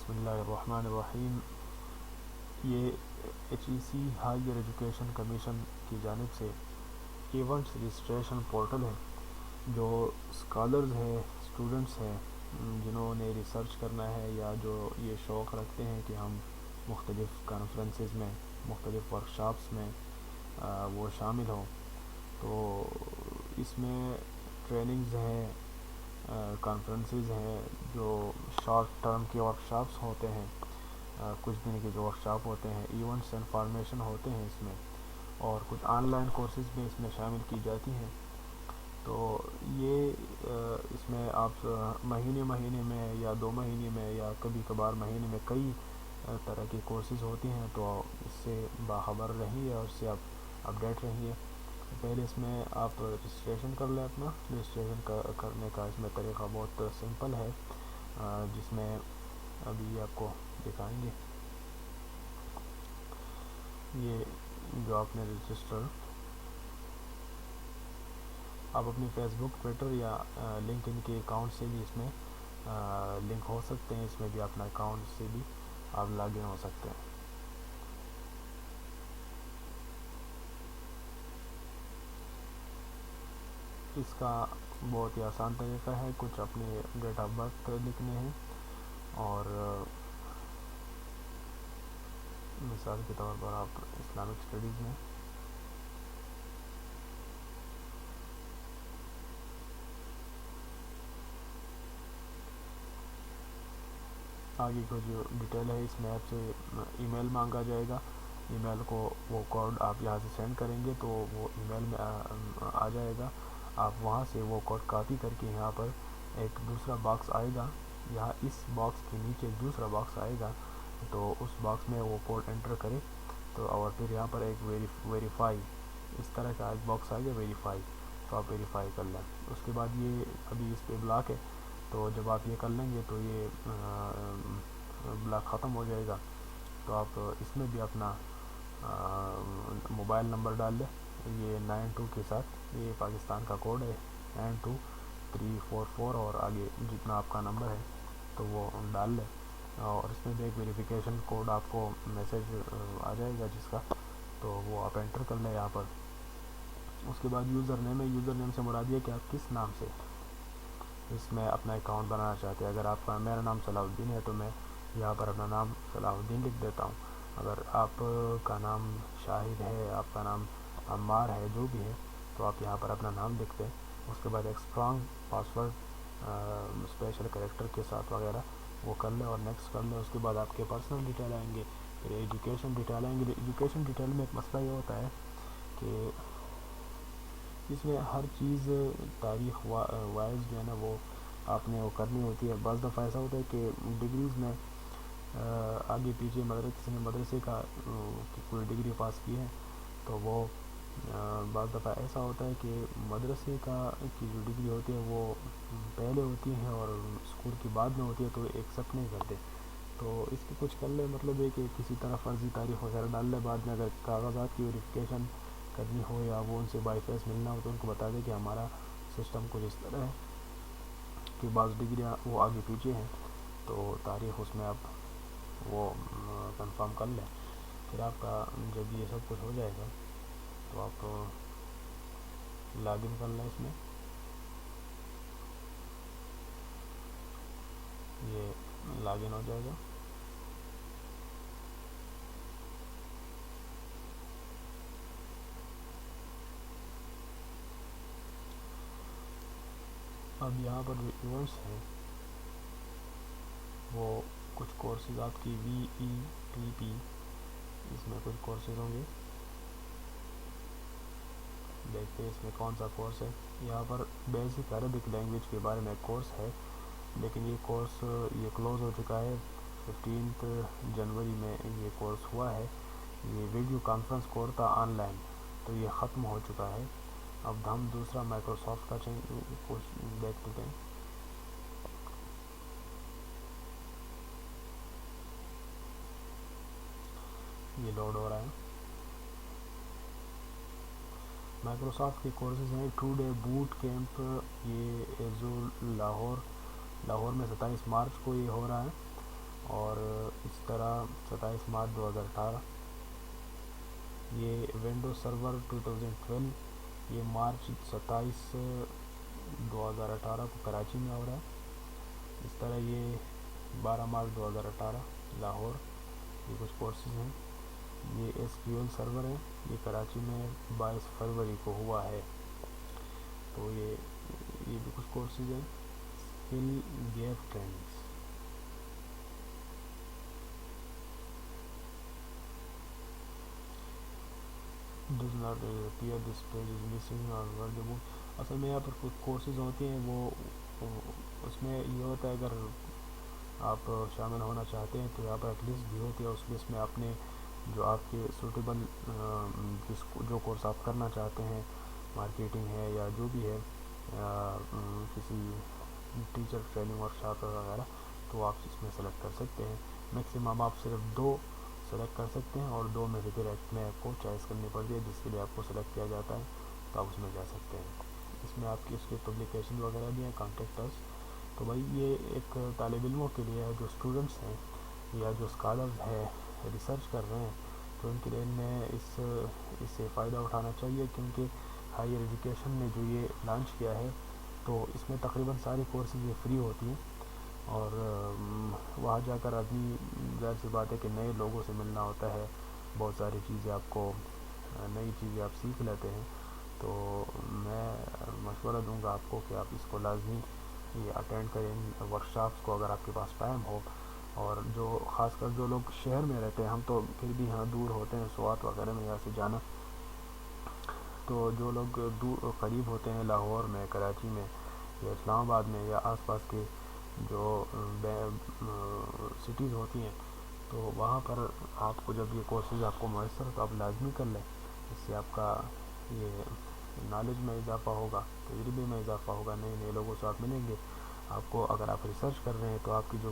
بسم اللہ الرحمن الرحیم. یہ HEC ہائیر ایجوکیشن کمیشن کی جانب سے ایونٹس رجسٹریشن پورٹل ہے جو اسکالرز ہیں، اسٹوڈنٹس ہیں جنہوں نے ریسرچ کرنا ہے یا جو یہ شوق رکھتے ہیں کہ ہم مختلف کانفرنسز میں، مختلف ورکشاپس میں وہ شامل ہوں. تو اس میں ٹریننگز ہیں، کانفرنسز ہیں جو شارٹ ٹرم کے ورکشاپس ہوتے ہیں، کچھ دن کے جو ورکشاپ ہوتے ہیں، ایونٹس انفارمیشن ہوتے ہیں اس میں، اور کچھ آن لائن کورسز بھی اس میں شامل کی جاتی ہیں. تو یہ اس میں آپ مہینے میں یا 2 مہینے میں یا کبھی کبھار مہینے میں کئی طرح کی کورسز ہوتی ہیں. تو اس سے باخبر رہیے اور اس سے آپ اپڈیٹ رہیے. پہلے اس میں آپ رجسٹریشن کر لیں. اپنا رجسٹریشن کرنے کا اس میں طریقہ بہت سمپل ہے، جس میں ابھی آپ کو دکھائیں گے. یہ جو آپ نے رجسٹر، آپ اپنی فیس بک، ٹویٹر یا لنکڈ ان کے اکاؤنٹ سے بھی اس میں لنک ہو سکتے ہیں. اس میں بھی اپنا اکاؤنٹ سے بھی آپ لاگ ان ہو سکتے ہیں. اس کا بہت ہی آسان طریقہ ہے. کچھ اپنے ڈیٹ آف برتھ لکھنے ہیں اور مثال کے طور پر آپ اسلامک اسٹڈیز میں آگے کو جو ڈیٹیل ہے، اس میں آپ سے ای میل مانگا جائے گا. ای میل کو وہ کوڈ آپ یہاں سے سینڈ کریں گے تو وہ ای میل میں آ جائے گا. آپ وہاں سے وہ کوڈ کاپی کر کے یہاں پر ایک دوسرا باکس آئے گا، یہاں اس باکس کے نیچے دوسرا باکس آئے گا، تو اس باکس میں وہ کوڈ انٹر کرے. تو اور پھر یہاں پر ایک ویریفائی، اس طرح کا ایک باکس آئے گا ویریفائی، تو آپ ویریفائی کر لیں. اس کے بعد یہ ابھی اس پہ بلاک ہے، تو جب آپ یہ کر لیں گے تو یہ بلاک ختم ہو جائے گا. تو آپ اس میں بھی اپنا موبائل نمبر ڈال لیں. یہ 92 کے ساتھ، یہ پاکستان کا کوڈ ہے 92344، اور آگے جتنا آپ کا نمبر ہے تو وہ ڈال لیں. اور اس میں بھی ایک ویریفیکیشن کوڈ آپ کو میسیج آ جائے گا جس کا، تو وہ آپ انٹر کر لیں یہاں پر. اس کے بعد یوزر نیم ہے. یوزر نیم سے مراد یہ کہ آپ کس نام سے اس میں اپنا اکاؤنٹ بنانا چاہتے ہیں. اگر آپ کا، میرا نام صلاح الدین ہے تو میں یہاں پر اپنا نام صلاح الدین لکھ دیتا ہوں. اگر آپ کا نام شاہد ہے، آپ کا نام عمار ہے، جو بھی ہے، تو آپ یہاں پر اپنا نام لکھ دیں. اس کے بعد ایک اسٹرانگ پاسورڈ اسپیشل کریکٹر کے ساتھ وغیرہ وہ کر لیں اور نیکسٹ کر لیں. اس کے بعد آپ کے پرسنل ڈیٹیل آئیں گے، پھر ایجوکیشن ڈیٹیل آئیں گے. ایجوکیشن ڈیٹیل میں ایک مسئلہ یہ ہوتا ہے کہ اس میں ہر چیز تاریخ وائز جو ہے نا وہ آپ نے وہ کرنی ہوتی ہے. بعض دفعہ ایسا ہوتا ہے کہ ڈگریز میں آگے پیچھے کسی نے مدرسے کا کوئی ڈگری پاس کی ہے، تو وہ بعض دفعہ ایسا ہوتا ہے کہ مدرسے کی جو ڈگری ہوتی ہے وہ پہلے ہوتی ہے اور اسکول کی بعد میں ہوتی ہے، تو ایکسیپٹ نہیں کرتے. تو اس کی کچھ کر لیں، مطلب ہے کہ کسی طرح فرضی تاریخ وغیرہ ڈال لیں. بعد میں اگر کاغذات کی ویریفیکیشن کرنی ہو یا وہ ان سے بائی فیس ملنا ہو تو ان کو بتا دیں کہ ہمارا سسٹم کچھ اس طرح ہے کہ بعض ڈگریاں وہ آگے پیچھے ہیں، تو تاریخ اس میں آپ وہ کنفرم کر لیں. پھر آپ کا جب یہ سب کچھ ہو جائے گا تو آپ لاگ ان کر لیں. اس میں یہ لاگ ان ہو جائے گا. اب یہاں پر جو ایونٹس ہیں وہ کچھ کورسز آپ کی VETP، اس میں کچھ کورسز ہوں گے. دیکھتے ہیں اس میں کون سا کورس ہے. یہاں پر بیسک عربک لینگویج کے بارے میں ایک کورس ہے، لیکن یہ کورس یہ کلوز ہو چکا ہے. 15 جنوری میں یہ کورس ہوا ہے. یہ ویڈیو کانفرنس کورس تھا آن لائن، تو یہ ختم ہو چکا ہے. اب ہم دوسرا مائکروسافٹ کا کورس دیکھ لیتے ہیں. یہ لوڈ ہو رہا ہے. مائکروسافٹ کے کورسز ہیں 2 ڈے بوٹ کیمپ. یہ ایزول لاہور میں 27 مارچ کو یہ ہو رہا ہے. اور اس طرح 27 مارچ 2018 یہ ونڈوز سرور 2012 یہ مارچ 27 2018 کو کراچی میں ہو رہا ہے. اس طرح یہ 12 مارچ 2018 لاہور. یہ کچھ کورسز ہیں. یہ ایس کیو ایل سرور ہے, یہ کراچی میں 22 فروری کو ہوا ہے. تو یہ بھی کچھ کورسز ہیں. Skill gap trainings. Does not appear this page is missing اور اصل میں یہاں پر کچھ کورسز ہوتے ہیں, وہ اس میں یہ ہوتا ہے اگر آپ شامل ہونا چاہتے ہیں تو یہاں پر ایک لسٹ بھی ہوتی ہے. اس لسٹ میں آپ نے جو آپ کے سوٹیبل جو کورس آپ کرنا چاہتے ہیں, مارکیٹنگ ہے یا جو بھی ہے, کسی ٹیچر ٹریننگ ورکشاپ وغیرہ, تو آپ اس میں سلیکٹ کر سکتے ہیں. میکسیمم آپ صرف 2 سلیکٹ کر سکتے ہیں, اور 2 میں سے پھر ایک میں آپ کو چوائس کرنی پڑتی ہے جس کے لیے آپ کو سلیکٹ کیا جاتا ہے, تو آپ اس میں جا سکتے ہیں. اس میں آپ کی اس کے پبلیکیشن وغیرہ بھی ہیں, کانٹیکٹس. تو بھائی یہ ایک طالب علموں کے لیے ہے جو اسٹوڈنٹس ہیں یا جو اسکالرز ہے, ریسرچ کر رہے ہیں, تو ان کے لیے اس سے فائدہ اٹھانا چاہیے, کیونکہ ہائیر ایجوکیشن نے جو یہ لانچ کیا ہے تو اس میں تقریباً ساری کورسز یہ فری ہوتی ہیں. اور وہاں جا کر آدمی, ظاہر سی بات ہے کہ نئے لوگوں سے ملنا ہوتا ہے, بہت ساری چیزیں آپ کو نئی چیزیں آپ سیکھ لیتے ہیں. تو میں مشورہ دوں گا آپ کو کہ آپ اس کو لازمی یہ اٹینڈ کریں ورکشاپس کو, اگر آپ کے پاس ٹائم ہو. اور جو خاص کر جو لوگ شہر میں رہتے ہیں, ہم تو پھر بھی یہاں دور ہوتے ہیں سوات وغیرہ میں یہاں سے جانا, تو جو لوگ دور قریب ہوتے ہیں لاہور میں, کراچی میں یا اسلام آباد میں یا آس پاس کے جو سٹیز ہوتی ہیں, تو وہاں پر آپ کو جب یہ کورسز آپ کو میسر تو آپ لازمی کر لیں. اس سے آپ کا یہ نالج میں اضافہ ہوگا, تجربے میں اضافہ ہوگا, نئے نئے لوگوں سے آپ ملیں گے. آپ کو اگر آپ ریسرچ کر رہے ہیں تو آپ کی جو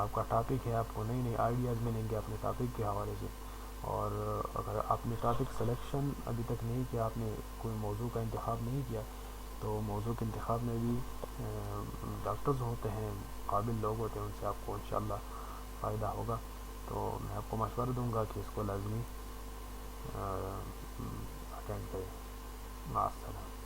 آپ کا ٹاپک ہے, آپ کو نئی نئی آئیڈیاز ملیں گے اپنے ٹاپک کے حوالے سے. اور اگر آپ نے ٹاپک سلیکشن ابھی تک نہیں کیا, آپ نے کوئی موضوع کا انتخاب نہیں کیا, تو موضوع کے انتخاب میں بھی ڈاکٹرز ہوتے ہیں, قابل لوگ ہوتے ہیں, ان سے آپ کو انشاءاللہ فائدہ ہوگا. تو میں آپ کو مشورہ دوں گا کہ اس کو لازمی اٹینڈ کریں. مع السلامہ.